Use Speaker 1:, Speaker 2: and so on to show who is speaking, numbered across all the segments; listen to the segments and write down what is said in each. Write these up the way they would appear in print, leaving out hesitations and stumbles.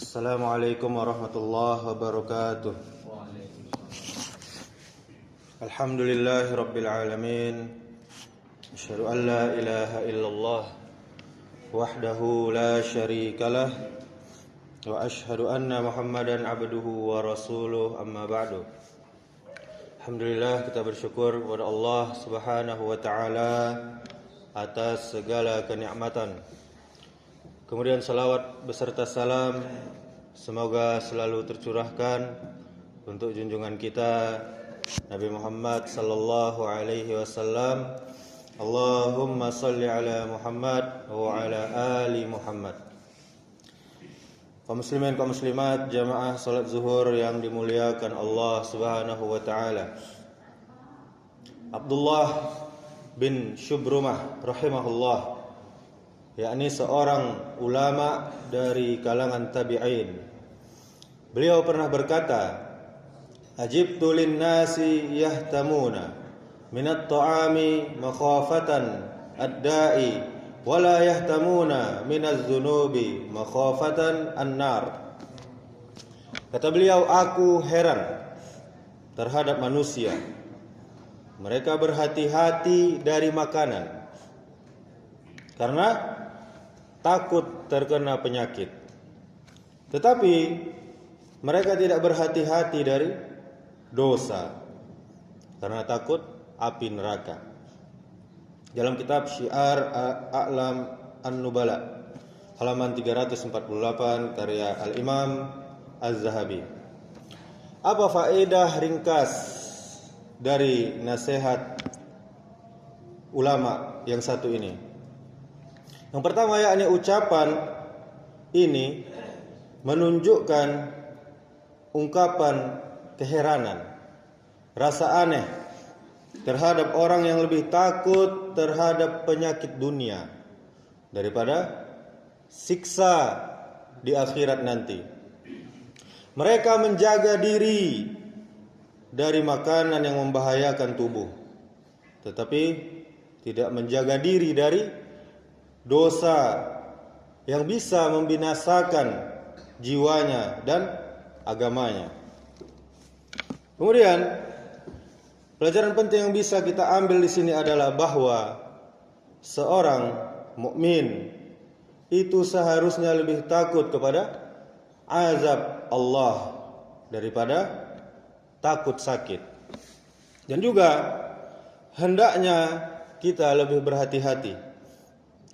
Speaker 1: Assalamualaikum warahmatullahi wabarakatuh. Alhamdulillahi rabbil alamin. Asyhadu an la ilaha illallah wahdahu la syarikalah wa asyhadu anna Muhammadan abduhu wa rasuluh, amma ba'du. Alhamdulillah, kita bersyukur kepada Allah Subhanahu wa taala atas segala kenikmatan. Kemudian salawat beserta salam semoga selalu tercurahkan untuk junjungan kita Nabi Muhammad sallallahu alaihi wasallam. Allahumma salli ala Muhammad wa ala ali Muhammad. Kaum muslimin, kaum muslimat, jamaah salat zuhur yang dimuliakan Allah Subhanahu wa taala. Abdullah bin Syubrumah rahimahullah, yakni seorang ulama dari kalangan tabi'in. Beliau pernah berkata, "Ajibtu lin-nasi yahtamuna minat ta'ami makhafatan ad-da'i wa la yahtamuna minaz zunubi makhafatan an-nar." Kata beliau, aku heran terhadap manusia. Mereka berhati-hati dari makanan karena takut terkena penyakit, tetapi mereka tidak berhati-hati dari dosa karena takut api neraka. Dalam kitab Syiar A'lam An-Nubala halaman 348 karya Al-Imam Az-Zahabi. Apa faedah ringkas dari nasihat ulama yang satu ini? Yang pertama, yakni ucapan ini menunjukkan ungkapan keheranan, rasa aneh terhadap orang yang lebih takut terhadap penyakit dunia daripada siksa di akhirat nanti. Mereka menjaga diri dari makanan yang membahayakan tubuh, tetapi tidak menjaga diri dari dosa yang bisa membinasakan jiwanya dan agamanya. Kemudian, pelajaran penting yang bisa kita ambil di sini adalah bahwa seorang mukmin itu seharusnya lebih takut kepada azab Allah daripada takut sakit. Dan juga hendaknya kita lebih berhati-hati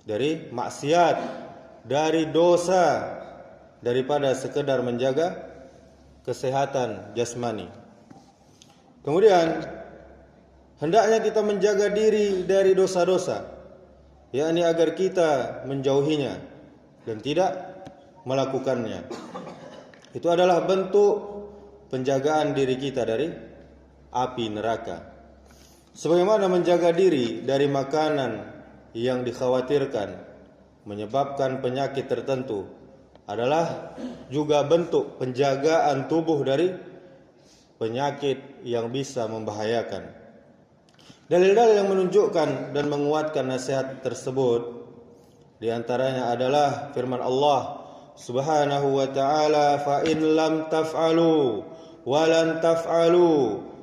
Speaker 1: dari maksiat, dari dosa, daripada sekedar menjaga kesehatan jasmani. Kemudian hendaknya kita menjaga diri dari dosa-dosa, yakni agar kita menjauhinya dan tidak melakukannya. Itu adalah bentuk penjagaan diri kita dari api neraka. Sebagaimana menjaga diri dari makanan yang dikhawatirkan menyebabkan penyakit tertentu adalah juga bentuk penjagaan tubuh dari penyakit yang bisa membahayakan. Dalil-dalil yang menunjukkan dan menguatkan nasihat tersebut di antaranya adalah firman Allah Subhanahu wa ta'ala, "Fa in lam taf'alu wa lan taf'alu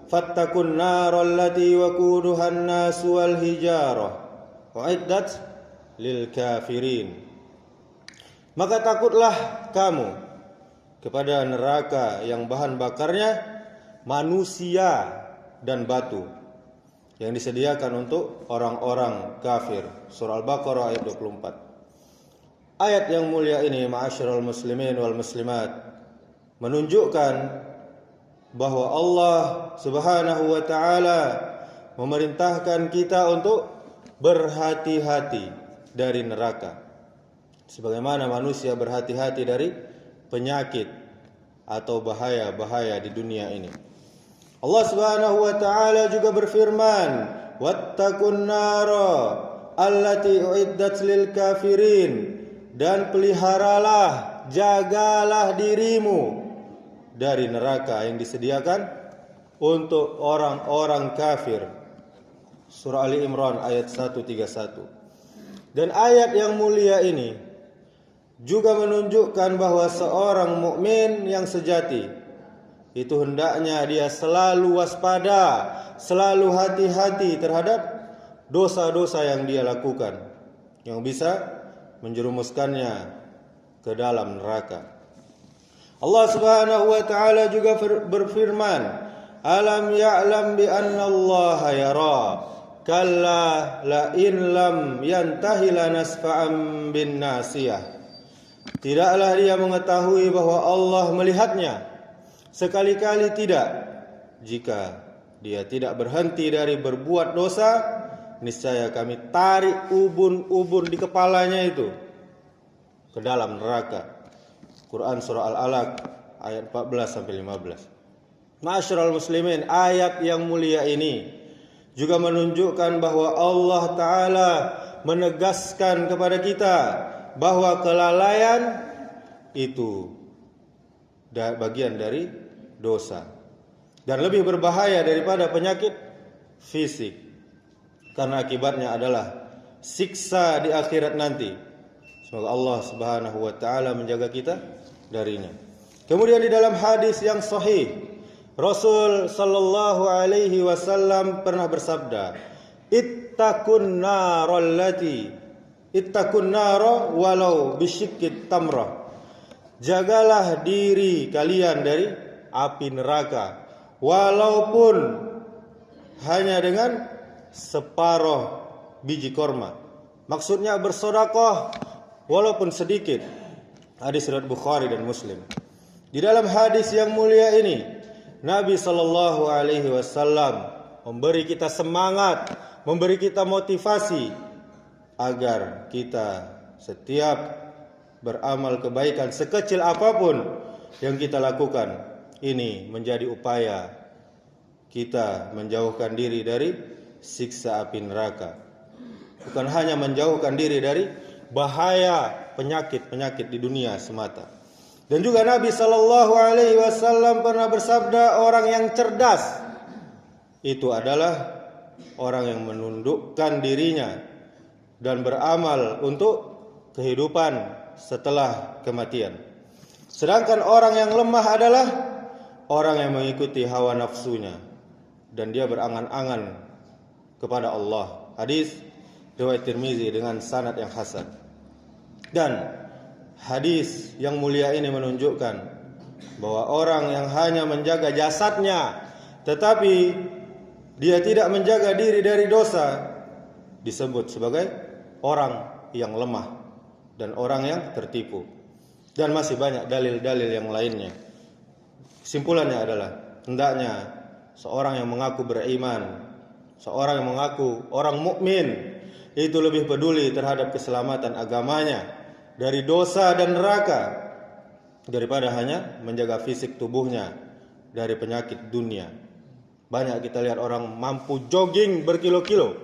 Speaker 1: fattakun naral lati waquduha an-nas wal hijarah uiddat lil kafirin." Maka takutlah kamu kepada neraka yang bahan bakarnya manusia dan batu, yang disediakan untuk orang-orang kafir. Surah Al-Baqarah ayat 24. Ayat yang mulia ini, ma'asyiral muslimin wal muslimat, menunjukkan bahwa Allah Subhanahu wa taala memerintahkan kita untuk berhati-hati dari neraka, sebagaimana manusia berhati-hati dari penyakit atau bahaya-bahaya di dunia ini. Allah Subhanahu wa taala juga berfirman, "Wattaqun nara allati uiddat lil kafirin," dan peliharalah, jagalah dirimu dari neraka yang disediakan untuk orang-orang kafir. Surah Ali Imran ayat 131. Dan ayat yang mulia ini juga menunjukkan bahwa seorang mukmin yang sejati itu hendaknya dia selalu waspada, selalu hati-hati terhadap dosa-dosa yang dia lakukan yang bisa menjerumuskannya ke dalam neraka. Allah Subhanahu wa taala juga berfirman, "Alam ya'lam bi anna Allah yara, kalla la in lam yantahi lanasfa'an bin nasiyah." Tidaklah dia mengetahui bahwa Allah melihatnya? Sekali-kali tidak. Jika dia tidak berhenti dari berbuat dosa, niscaya kami tarik ubun-ubun di kepalanya itu ke dalam neraka. Quran surah Al-Alaq ayat 14 sampai 15. Ma'asyiral muslimin, ayat yang mulia ini juga menunjukkan bahwa Allah taala menegaskan kepada kita bahwa kelalaian itu bagian dari dosa dan lebih berbahaya daripada penyakit fisik, karena akibatnya adalah siksa di akhirat nanti. Semoga Allah Subhanahu wa taala menjaga kita darinya. Kemudian di dalam hadis yang sahih, Rasul sallallahu alaihi wasallam pernah bersabda, "Ittaqun nara walau bisyiqqit tamrah." Jagalah diri kalian dari api neraka walaupun hanya dengan separuh biji korma. Maksudnya bersedekah walaupun sedikit. Hadis riwayat Bukhari dan Muslim. Di dalam hadis yang mulia ini, Nabi sallallahu alaihi wasallam memberi kita semangat, memberi kita motivasi agar kita setiap beramal kebaikan sekecil apapun yang kita lakukan, ini menjadi upaya kita menjauhkan diri dari siksa api neraka. Bukan hanya menjauhkan diri dari bahaya penyakit-penyakit di dunia semata. Dan juga Nabi sallallahu alaihi wasallam pernah bersabda, orang yang cerdas itu adalah orang yang menundukkan dirinya dan beramal untuk kehidupan setelah kematian. Sedangkan orang yang lemah adalah orang yang mengikuti hawa nafsunya dan dia berangan-angan kepada Allah. Hadis riwayat Tirmizi dengan sanad yang hasan. Dan hadis yang mulia ini menunjukkan bahwa orang yang hanya menjaga jasadnya tetapi dia tidak menjaga diri dari dosa disebut sebagai orang yang lemah dan orang yang tertipu. Dan masih banyak dalil-dalil yang lainnya. Kesimpulannya adalah hendaknya seorang yang mengaku beriman, seorang yang mengaku orang mukmin itu lebih peduli terhadap keselamatan agamanya dari dosa dan neraka daripada hanya menjaga fisik tubuhnya dari penyakit dunia. Banyak kita lihat orang mampu jogging berkilo-kilo,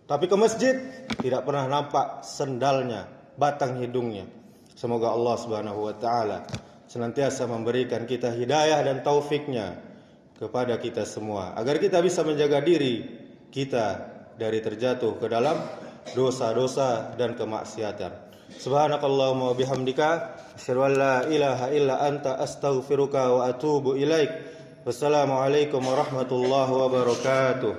Speaker 1: tapi ke masjid tidak pernah nampak sendalnya, batang hidungnya. Semoga Allah Subhanahu wa taala senantiasa memberikan kita hidayah dan taufiknya kepada kita semua agar kita bisa menjaga diri kita dari terjatuh ke dalam dosa-dosa dan kemaksiatan. Subhanakallahumma wa bihamdika asyhadu an la ilaha illa anta astaghfiruka wa atubu ilaik. Wassalamualaikum warahmatullahi wabarakatuh.